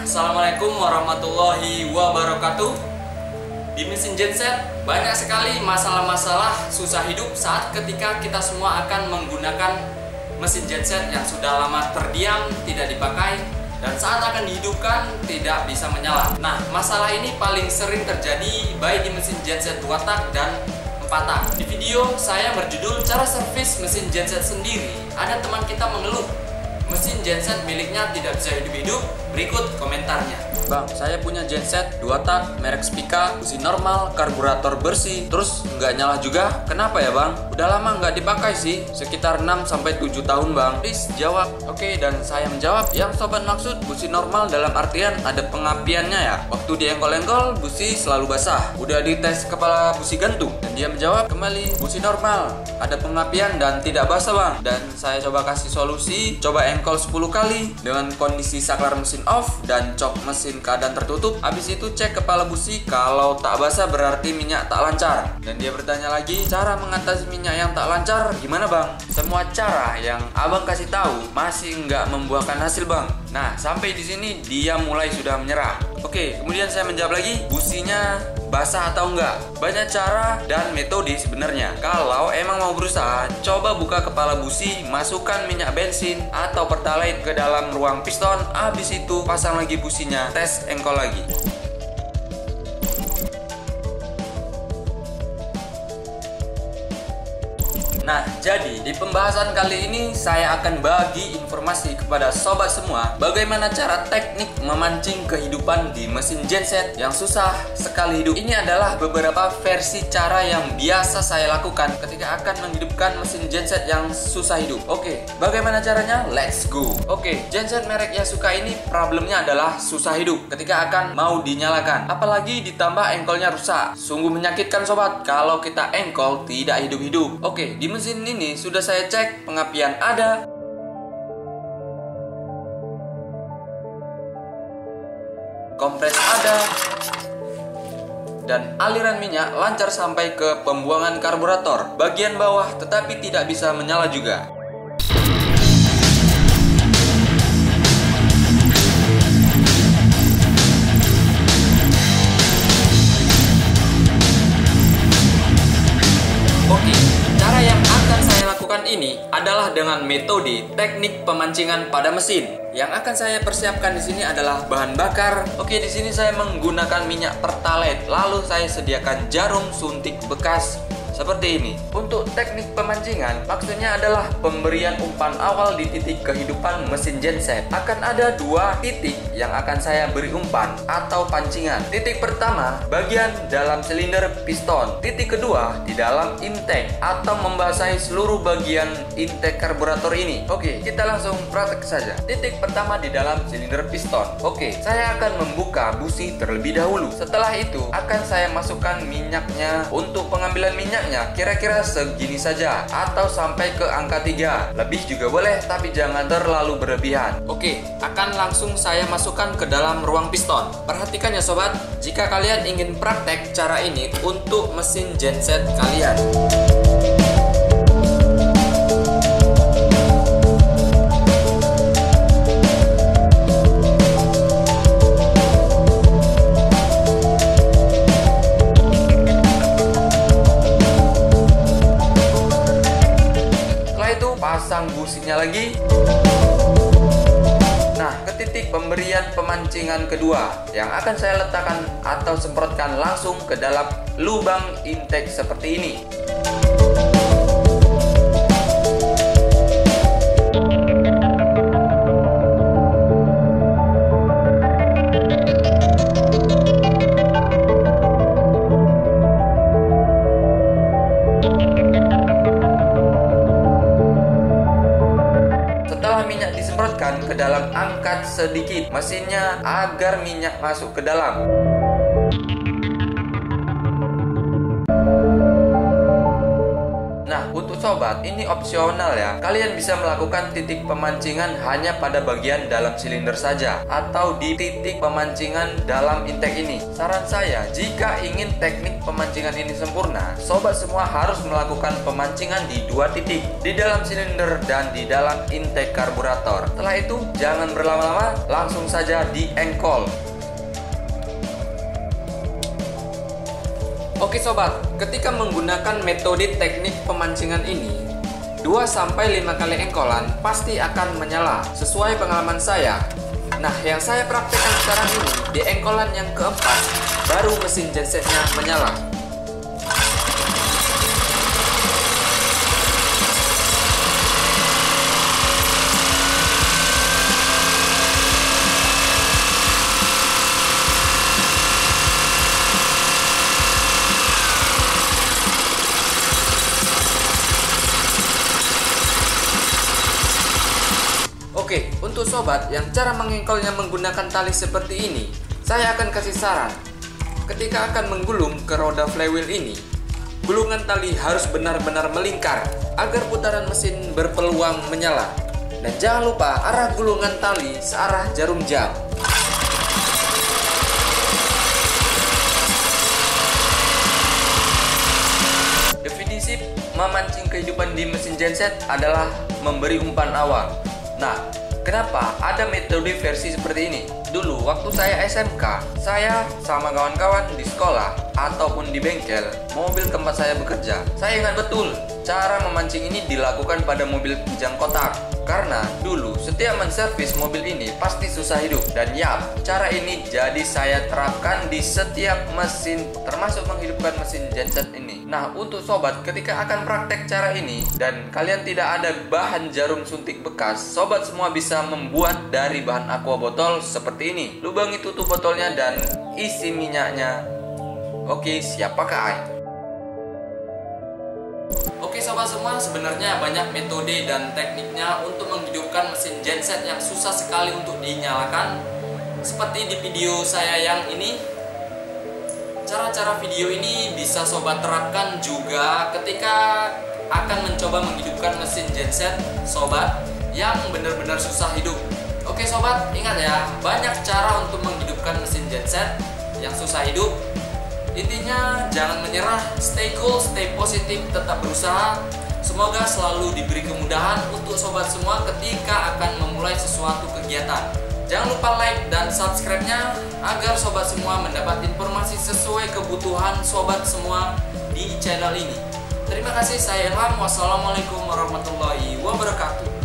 Assalamualaikum warahmatullahi wabarakatuh. Di mesin genset banyak sekali masalah-masalah susah hidup saat ketika kita semua akan menggunakan mesin genset yang sudah lama terdiam, tidak dipakai, dan saat akan dihidupkan tidak bisa menyala. Nah, masalah ini paling sering terjadi baik di mesin genset 2 tak dan 4 tak. Di video saya berjudul cara servis mesin genset sendiri, ada teman kita mengeluh mesin genset miliknya tidak bisa hidup-hidup. Berikut komentarnya. Bang, saya punya genset 2 tak, merek Spica, busi normal, karburator bersih, terus nggak nyala juga. Kenapa ya bang? Udah lama nggak dipakai sih, sekitar 6-7 tahun bang. Please jawab. Oke, dan saya menjawab, yang sobat maksud busi normal dalam artian ada pengapiannya ya. Waktu diengkol-engkol, busi selalu basah. Udah dites kepala busi gantung, dan dia menjawab kembali, busi normal, ada pengapian dan tidak basah bang. Dan saya coba kasih solusi, coba engkol 10 kali dengan kondisi saklar mesin off dan cok mesin keadaan tertutup. Habis itu cek kepala busi, kalau tak basah berarti minyak tak lancar. Dan dia bertanya lagi, cara mengatasi minyak yang tak lancar gimana bang? Semua cara yang abang kasih tahu masih nggak membuahkan hasil bang. Nah, sampai di sini dia mulai sudah menyerah. Oke, kemudian saya menjawab lagi, businya basah atau enggak? Banyak cara dan metode sebenarnya. Kalau emang mau berusaha, coba buka kepala busi, masukkan minyak bensin atau pertalite ke dalam ruang piston. Habis itu pasang lagi businya, tes engkol lagi. Nah, jadi di pembahasan kali ini saya akan bagi informasi kepada sobat semua bagaimana cara teknik memancing kehidupan di mesin genset yang susah sekali hidup. Ini adalah beberapa versi cara yang biasa saya lakukan ketika akan menghidupkan mesin genset yang susah hidup. Oke, bagaimana caranya? Let's go. Oke, genset merek Yasuka ini problemnya adalah susah hidup ketika akan mau dinyalakan. Apalagi ditambah engkolnya rusak. Sungguh menyakitkan sobat kalau kita engkol tidak hidup-hidup. Oke, di mesin ini sudah saya cek, pengapian ada, kompres ada, dan aliran minyak lancar sampai ke pembuangan karburator bagian bawah, tetapi tidak bisa menyala juga. Oke, cara yang akan saya lakukan ini adalah dengan metode teknik pemancingan pada mesin. Yang akan saya persiapkan di sini adalah bahan bakar. Oke, di sini saya menggunakan minyak pertalite. Lalu saya sediakan jarum suntik bekas seperti ini. Untuk teknik pemancingan, maksudnya adalah pemberian umpan awal di titik kehidupan mesin genset. Akan ada 2 titik yang akan saya beri umpan atau pancingan. Titik pertama, bagian dalam silinder piston. Titik kedua, di dalam intake atau membasahi seluruh bagian intake karburator ini. Oke, kita langsung praktek saja. Titik pertama di dalam silinder piston. Oke, saya akan membuka busi terlebih dahulu. Setelah itu, akan saya masukkan minyaknya. Untuk pengambilan minyak kira-kira segini saja atau sampai ke angka 3. Lebih juga boleh, tapi jangan terlalu berlebihan. Oke, akan langsung saya masukkan ke dalam ruang piston. Perhatikan ya sobat, jika kalian ingin praktek cara ini untuk mesin genset kalian. Pasang businya lagi. Nah, ke titik pemberian pemancingan kedua yang akan saya letakkan atau semprotkan langsung ke dalam lubang intake seperti ini. Minyak disemprotkan ke dalam, angkat sedikit mesinnya agar minyak masuk ke dalam. Nah, untuk untuk sobat, ini opsional ya. Kalian bisa melakukan titik pemancingan hanya pada bagian dalam silinder saja, atau di titik pemancingan dalam intake ini. Saran saya, jika ingin teknik pemancingan ini sempurna, sobat semua harus melakukan pemancingan di 2 titik, di dalam silinder dan di dalam intake karburator. Setelah itu, jangan berlama-lama, langsung saja di engkol. Oke sobat, ketika menggunakan metode teknik pemancingan ini, 2-5 kali engkolan pasti akan menyala sesuai pengalaman saya. Nah, yang saya praktekkan sekarang ini, di engkolan yang keempat baru mesin gensetnya menyala. Oke, untuk sobat yang cara mengengkolnya menggunakan tali seperti ini, saya akan kasih saran. Ketika akan menggulung ke roda flywheel ini, gulungan tali harus benar-benar melingkar agar putaran mesin berpeluang menyala. Dan jangan lupa arah gulungan tali searah jarum jam. Definisi memancing kehidupan di mesin genset adalah memberi umpan awal. Nah, kenapa ada metode versi seperti ini? Dulu waktu saya SMK, saya sama kawan-kawan di sekolah ataupun di bengkel mobil tempat saya bekerja, saya ingat betul cara memancing ini dilakukan pada mobil kijang kotak. Karena dulu setiap menservis mobil ini pasti susah hidup. Dan yap, cara ini jadi saya terapkan di setiap mesin, termasuk menghidupkan mesin genset ini. Nah, untuk sobat, ketika akan praktek cara ini dan kalian tidak ada bahan jarum suntik bekas, sobat semua bisa membuat dari bahan aqua botol seperti ini. Lubangi tutup botolnya dan isi minyaknya. Oke, siap pakai. Oke sobat semua, sebenarnya banyak metode dan tekniknya untuk menghidupkan mesin genset yang susah sekali untuk dinyalakan. Seperti di video saya yang ini, cara-cara video ini bisa sobat terapkan juga ketika akan mencoba menghidupkan mesin genset sobat yang benar-benar susah hidup. Oke sobat, ingat ya, banyak cara untuk menghidupkan mesin genset yang susah hidup. Intinya jangan menyerah, stay cool, stay positif, tetap berusaha. Semoga selalu diberi kemudahan untuk sobat semua ketika akan memulai sesuatu kegiatan. Jangan lupa like dan subscribe-nya agar sobat semua mendapat informasi sesuai kebutuhan sobat semua di channel ini. Terima kasih, saya Ilham. Wassalamualaikum warahmatullahi wabarakatuh.